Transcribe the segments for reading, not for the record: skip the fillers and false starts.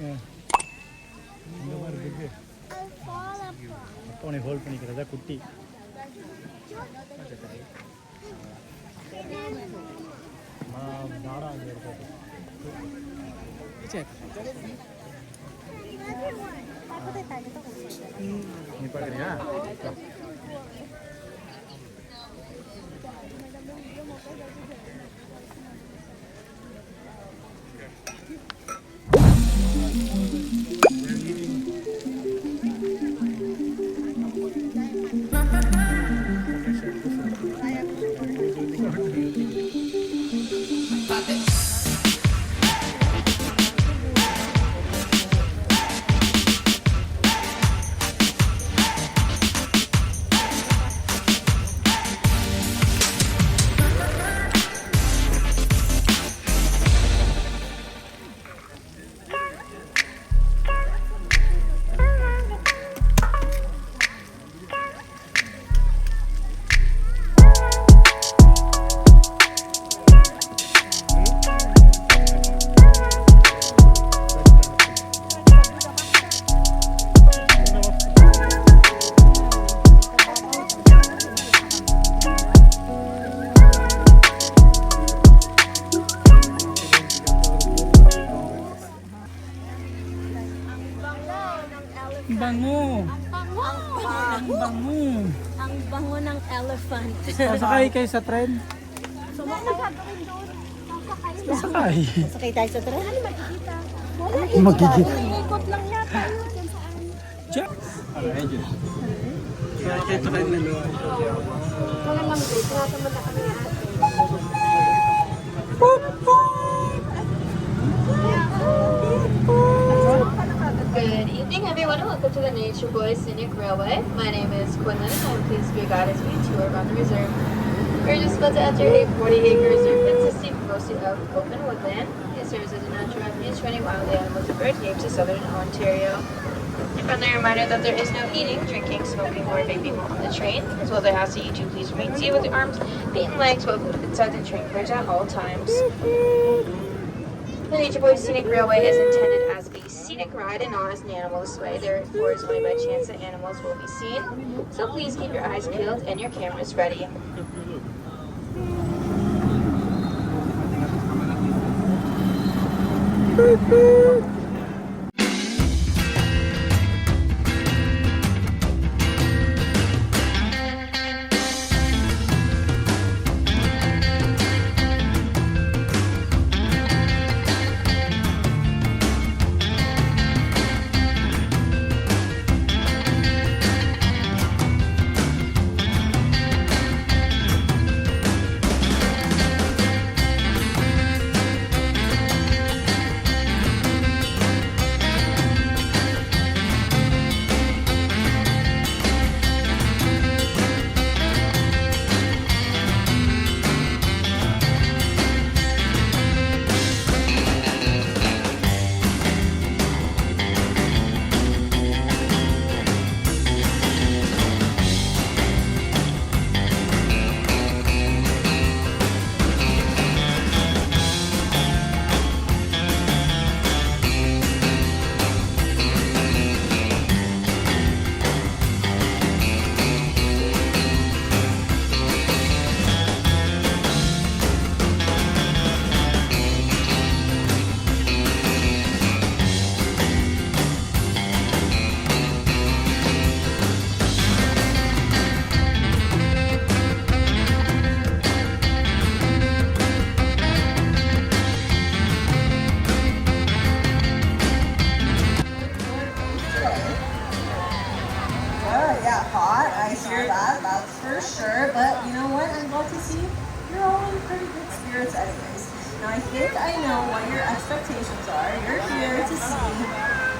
இந்த மாதிரி இருக்கு. அப்போ உன்னை ஹோல்ட் பண்ணிக்கிறதா குட்டி. நாடா அங்கே இருக்காது. நீ பார்க்குறியா? Bango! Ang bango! Ang bango ng elephant. Sasakay kayo sa tren? Sasakay. Sakay tayo sa tren? Ano makikita? Magigita. Ikot lang yata yun. Yan saan? Diyan. Ayun. Nakakita kayo na luwa. Wala lang dito. Tinatamad na kami natin. Good evening, everyone, and welcome to the Nature Boy Scenic Railway. My name is Quinlan, and I'm pleased to be your guide as we tour around the reserve. We're just about to enter a 40-acre reserve consisting mostly of open woodland. It serves as a natural refuge for any wild animals and bird games in southern Ontario. A friendly reminder that there is no eating, drinking, smoking, or vaping while on the train. As well as I ask that you do please remain seated with your arms, feet, and legs well inside the train bridge at all times. The Nature Boy Scenic Railway is intended as a scenic ride and not as an animal display. Therefore, it's only by chance that animals will be seen. So please keep your eyes peeled and your cameras ready. Yeah, hot. I hear that. That's for sure. But you know what? I'm glad to see you're all in pretty good spirits anyways. Now, I think I know what your expectations are. You're here to see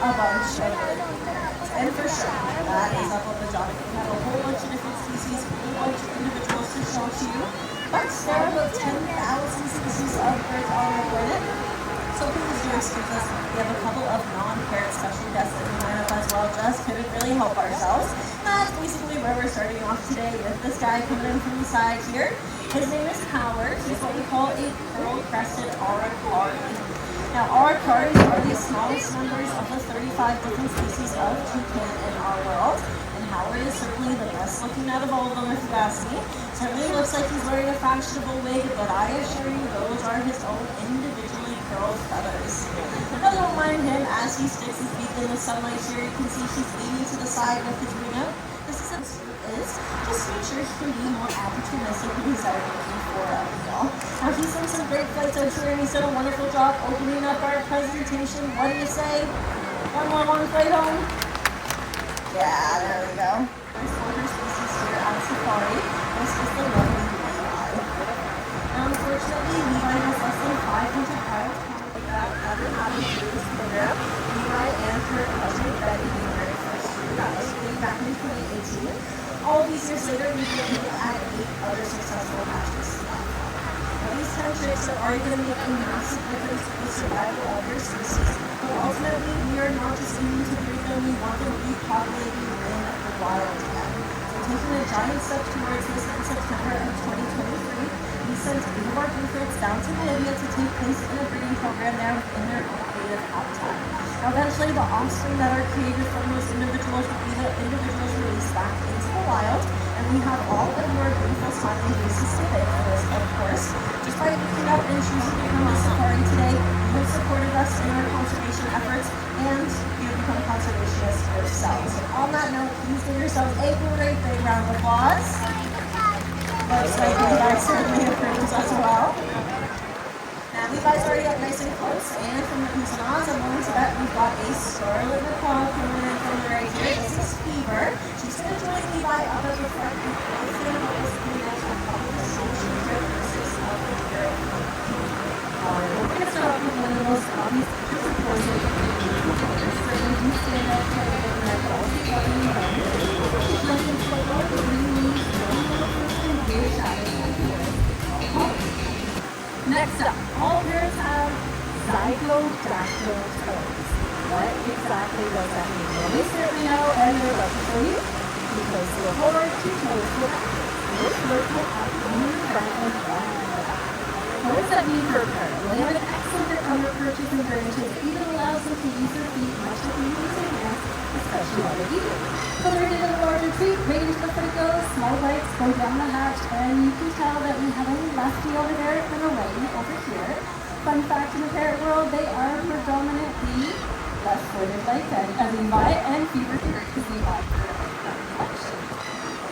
a bunch of living parrots. And for sure, that is up on the job. We have a whole bunch of different species, a whole bunch of individuals to show to you. But there are about 10,000 species of birds on our planet. So please do excuse us. We have a couple of non-parrot special guests that we line up as well. Just couldn't really help ourselves. That's basically where we're starting off today with this guy coming in from the side here. His name is Howard. He's what we call a pearl-crested auricari. Now, Araucarias are the smallest members of the 35 different species of toucan in our world. And Howard is certainly the best looking out of all of them, if you ask me. Certainly looks like he's wearing a fashionable wig, but I assure you those are his own individually curled feathers. I don't mind him as he sticks his beak in the sunlight here. You can see he's leaning to the side with his wing out. This is just to make sure he can be more opportunistic when he's out looking for a meal. Now he's done some great flights out here and he's done a wonderful job opening up our presentation. What do you say? One more long flight home? Yeah, there we go. There's other species here at Safari. This is the lovely Levi. Now unfortunately, Levi has less than 500 pounds. Without ever having to do this program, Levi and her cousin Betty being very first year. That was back in 2018. All these years later, we've been able to add 8 other successful matches. Now, these 10 trips are already going to make a massive difference in the survival of your species. But ultimately, we are not just aiming to breed them, we want them repopulating in the wild again. We're taking a giant step towards this in September of 2023. We sent 8 of our bluefits down to Namibia to take place in a breeding program there in their own native habitat. Now, eventually, the offspring that are created from those individuals will be the individuals released back into the wild, and we have all of your beautiful smiling faces to thank for this, of course. Just by looking up and choosing to come to Safari today, you have supported us in our conservation efforts, and you have become conservationists yourselves. So on that note, please give yourselves a great big round of applause. Looks like Levi certainly approves as well. Now, Levi's already up nice and close, and from the Kusanaz, I'm willing to bet we've got a scarlet macaw coming in from the right here. This is Fever. She's going to join Levi up at the front. We're going to start off with one of the most obvious supports of the certainly do stand out quite a bit in that ball. Next up, all birds have zygrodactyl toes. What exactly does that mean? Well, we certainly know, and we're about to show you, because the forward 2 toes will act. This bird will have one front and one in the back. What does that mean for a bird? Well, they have an excellent grip on their perches and branches, even allows them to use their feet much like we use their hands, especially while they're eating. So they're in a larger treat, right into the foot it goes, small bites go down the hatch, and you can tell that we have a lefty over there and a righty over here. Fun fact in the parrot world, they are predominantly left-footed like Levi and Fever here, because Levi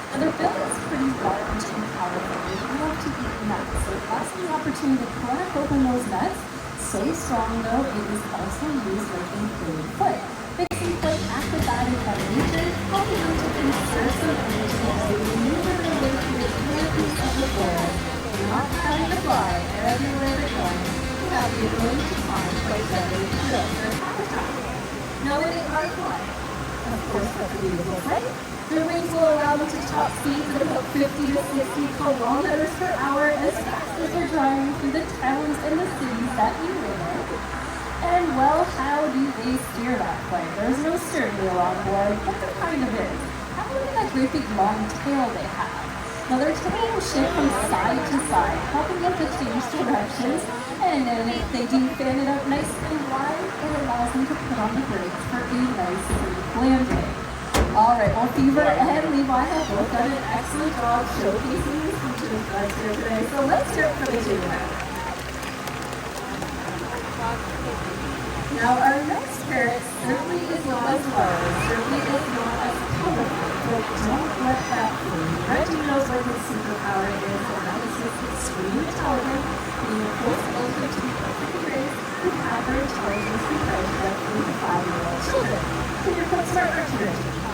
and their bill is pretty large and powerful. They love to eat nuts, so lots of the opportunity to crack open those nuts. So strong though, it is also used like a third foot. Basically quite acrobatic by nature, helping them to conserve some energy as they maneuver their way through the canopies of the forest. They're not trying to fly everywhere they're going. They have the ability to find quite readily to build their habitat. Now when they are flying, of course that's a beautiful sight. Their wings will allow them to top speeds at about 50 to 60 kilometers per hour as fast as they're driving through the towns and the cities that we live in. And well, how do they steer that plane? There's no steering wheel on board, but there kind of is. How look at that great big long tail they have. Now their tail will shift from side to side, helping them to change directions. And then if they do fan it out nice and wide, it allows them to put on the brakes for a nice safe landing. Alright, well Fever and Levi have both done an excellent job showcasing these features for us here today. So let's hear it for the two now. Now our next parrot certainly is not as large, certainly is not as colorful, but don't let that fool you. Reggie knows what his superpower is, and that is his extreme intelligence, being a close relative to the perfect race who have their intelligence compared to 5-year-old children. So you're quite smart, aren't you, Reggie?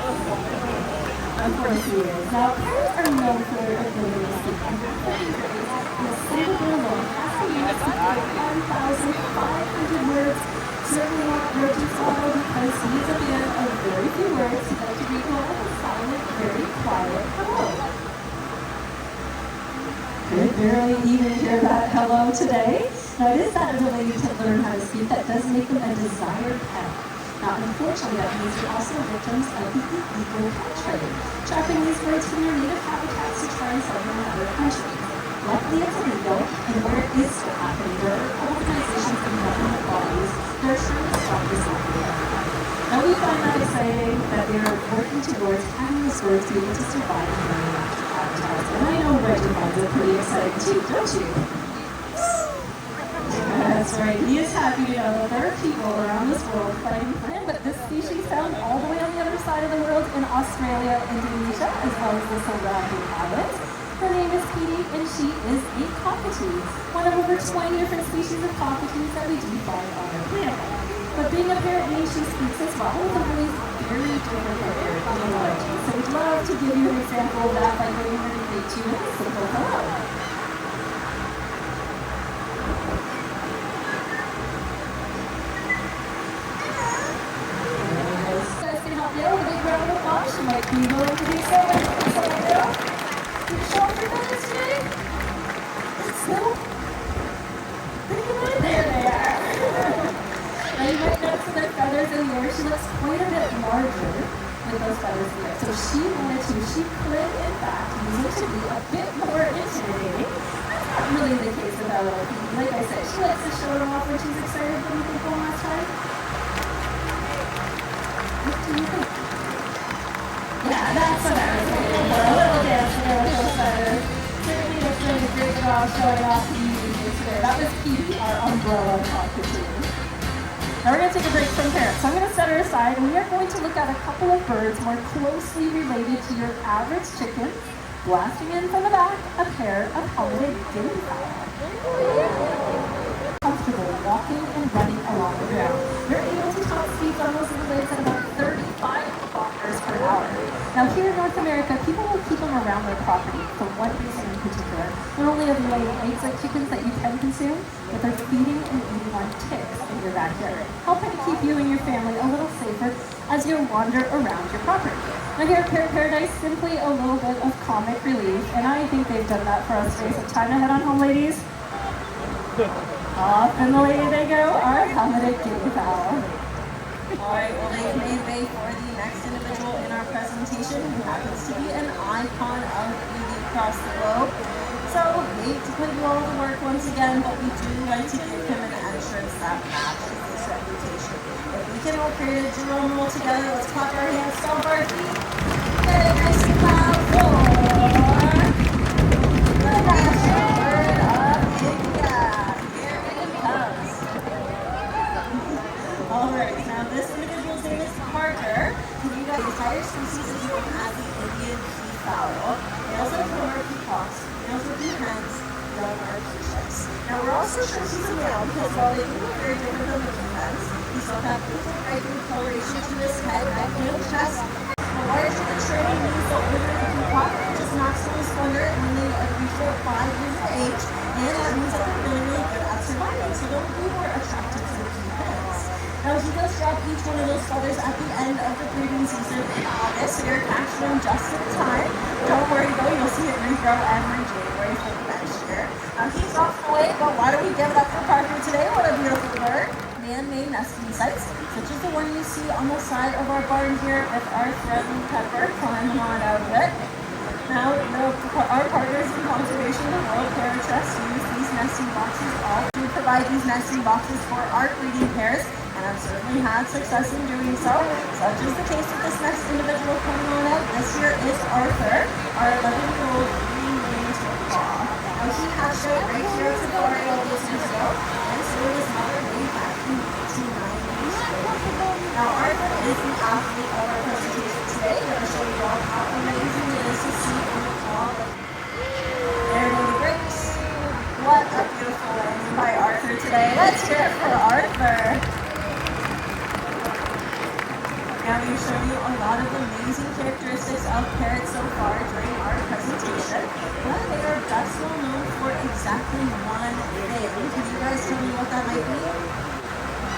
Of course he is. Now, parrots are known for their ability to speak under 30 days, and a single girl alone has to use about 1,500 words. Certainly not Reggie Swallow, because he's a man of very few words, but to be called a silent, very quiet hello. Could barely even hear that hello today. Now, it is that ability to learn how to speak that does make them a desired pet. Now, unfortunately, that means you're also victims of the illegal pet trade, trapping these birds from their native habitats to try and sell them in other countries. Luckily, it's illegal, and where it is still happening, there are organizations in that they are working towards having this bird be able to survive in their natural habitats. And I know Reggie finds it pretty exciting too, don't you? That's right, he is happy to know that there are people around this world fighting for him, but this species found all the way on the other side of the world in Australia, Indonesia, as well as the surrounding islands. Her name is Petey, and she is a cockatoo, one of over 20 different species of cockatoos that we do find on our planet. But being a parrot means she speaks as well with a voice very different from parrot phonology. So we'd love to give you an example of that by getting her to greet you with a simple hello. She might be willing to do so. Did you show off your feathers today? No? There they are. Now you might notice that their feathers in the air, she looks quite a bit larger with those feathers in the air. So she wanted to, she could in fact use it to be a bit more intimidating. That's not really the case with our little Petey. Like I said, she likes to show them off when she's excited. What do you think one last time? What do you think? Yeah, that's what I was looking for. A little dance there with those feathers. Certainly was doing a great job showing off the music today. That was Petey, our umbrella cockatoo. Now we're going to take a break from parrots. So I'm going to set her aside and we are going to look at a couple of birds more closely related to your average chicken. Blasting in from the back, a pair of holiday guinea fowl. Comfortable walking and running along the ground. They're able to top speeds on most of the legs at about 35 kilometers per hour. Now here in North America, people will keep them around their property for one reason in particular. They're only laying eggs like chickens that you can consume, but they're feeding and eating on ticks in your backyard, helping to keep you and your family a little safer as you wander around your property. Now here at Parrot Paradise, simply a little bit of comic relief, and I think they've done that for us today. So time to head on home, ladies. Off and away they go, our holiday guinea fowl. Alright, well they've made way for the next individual in our presentation who happens to be an icon of beauty across the globe. So, hate to put you all to work once again, but we do like to give him an entrance that matches this reputation. If we can all create a drum roll together, let's clap our hands, stomp our feet. Get it nice and loud for the national bird of India. Here it comes. Alright, now this individual's name is Parker. You got the entire species is known as the Indian peafowl. Males are former peacocks, males are peahens, young are peachicks. Now we're also sure she's a male because while they do look very different than the peahens, he still has beautiful bright blue coloration to his head, neck, and chest. The larger the training means the older the peacock, which is maximally slender when they reach about 5 years of age, and that means that they're really, really good at surviving, so they'll be more attractive to the peahens. Now he does drop each one of those feathers at the end of the breeding season in August, so you're catching them just in time. Don't worry though, you'll see it regrow every January for the next year. Now he's off the way, but why don't we give it up for Parker today? What a beautiful bird. Man-made nesting sites, such as the one you see on the side of our barn here with our thread and pepper climbing on out of it. Now, our partners in conservation, the World Parrot Trust, use these nesting boxes all to provide these nesting boxes for our breeding pairs, and I've certainly had success in doing so. Such is the case with this next individual coming on out. This year is Arthur, our 11-year-old green-winged macaw. Now, he hatched out right here at Safari all those years ago, and so did his mother way back in 1990. Now, Arthur is the athlete of our presentation today. I'm going to show you all how amazing it is to see in the claw. There go the grapes. What a beautiful landing by Arthur today. Let's hear it for Arthur. Now we show you a lot of amazing characteristics of parrots so far during our presentation, but they are best well known for exactly one thing. Can you guys tell me what that might be?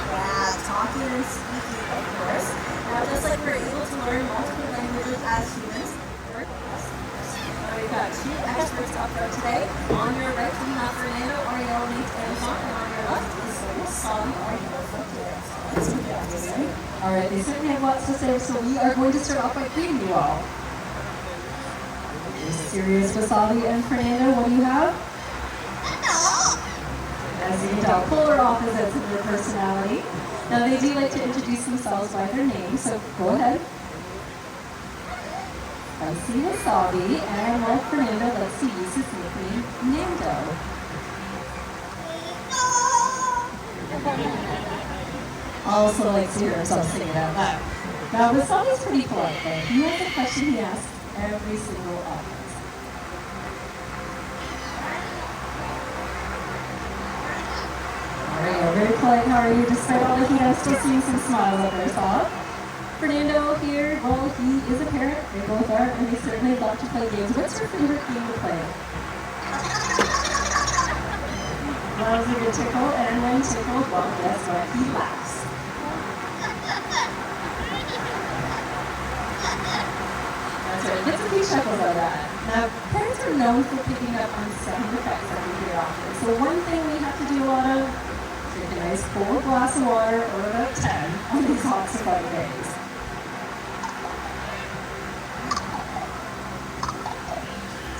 Yeah, talking and speaking, of course. Now, just like we're able to learn multiple languages as humans, we're listeners. Now, we've got two experts up there today. On your right, we have Fernando Ariel Nate Anton, and on your left is Sally Ariel Fernandez. Let's see what they have to say. All right, they certainly have lots to say, so we are going to start off by greeting you all. Serious Wasabi and Fernando, what do you have? As you can tell, polar opposites in their personality. Now they do like to introduce themselves by their name, so go ahead. Spicy Wasabi, and like Fernando likes to use his nickname, Nando. Also likes to hear himself sing it out loud. Now, Wasabi's pretty polite, though. He has a question he asks every single audience. Alright, very polite. How are you? Despite all the heat, I'm still seeing some smiles up there, Saw. Fernando here, well, he is a parent. They both are, and they certainly love to play games. What's your favorite game to play? Loves a good tickle, and when tickled, well, guess what? He laughs. That's right, gets a few chuckles out of that. Now, parents are known for picking up on sound effects that we hear often. So one thing we have to do a lot of, drink a nice cold glass of water, or about 10, on these hot summer days.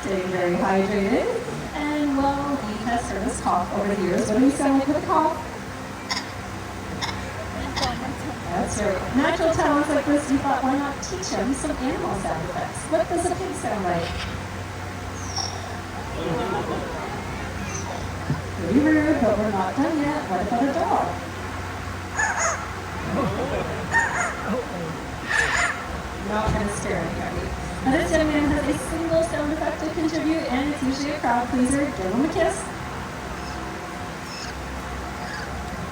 Staying very hydrated, and well, he has heard us cough over the years. What do we sound like with a cough? That's right. Natural talents like this, we thought, why not teach him some animal sound effects? What does a pig sound like? Pretty rude, but we're not done yet. What about a dog? Not going to scare anybody. Now, this young man has a single sound effect to contribute, and it's usually a crowd pleaser. Give him a kiss.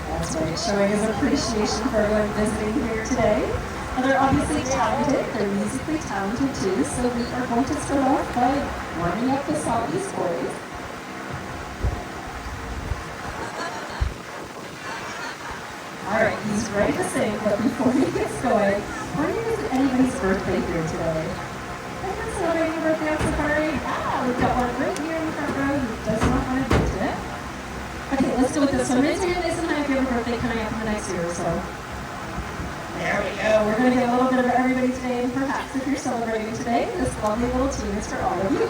That's right, showing his appreciation for everyone visiting here today. Now, they're obviously talented, they're musically talented too, so we are going to start off by warming up the Wasabi's boys. Alright, he's ready to sing, but before he gets going, when is anybody's birthday here today? Anyone celebrating a birthday on Safari? Ah, we've got one right here in the front row who does not want to admit to it. Okay, let's go with this one. Raise your hand nice and high if you have a birthday coming up in the next year or so. There we go. We're going to get a little bit of everybody today, and perhaps if you're celebrating today, this lovely little tune is for all of you.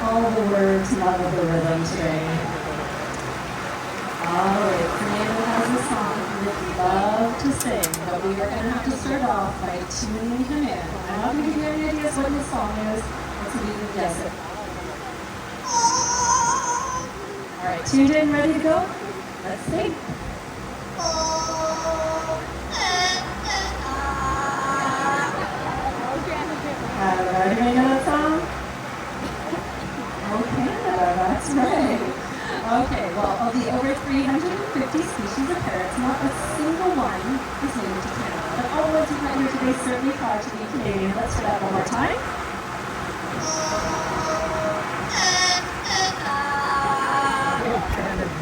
All the words, none of the rhythm today. Alright, Fernando has a song that we love to sing, but we are going to have to start off by tuning him in. I'm not going to give you any ideas what his song is, let's see if you can guess it. Alright, tuned in, ready to go? Let's sing. Alright, you know that song? That's right. Okay, well, of the over 350 species of parrots, not a single one is native to Canada. But all the ones you've met here today certainly proud to be Canadian. Let's try that one more time.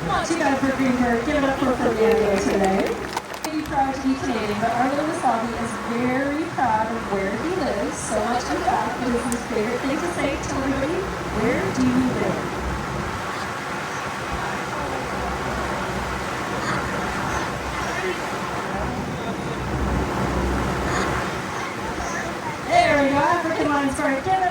Not too bad for Greenberg. Give it up for Fernando today. Maybe proud to be Canadian, but our little Wasabi is very proud of where he lives. So much in fact, it is his favorite thing to say to everybody, where do you live? There we go, African lion, sorry, get it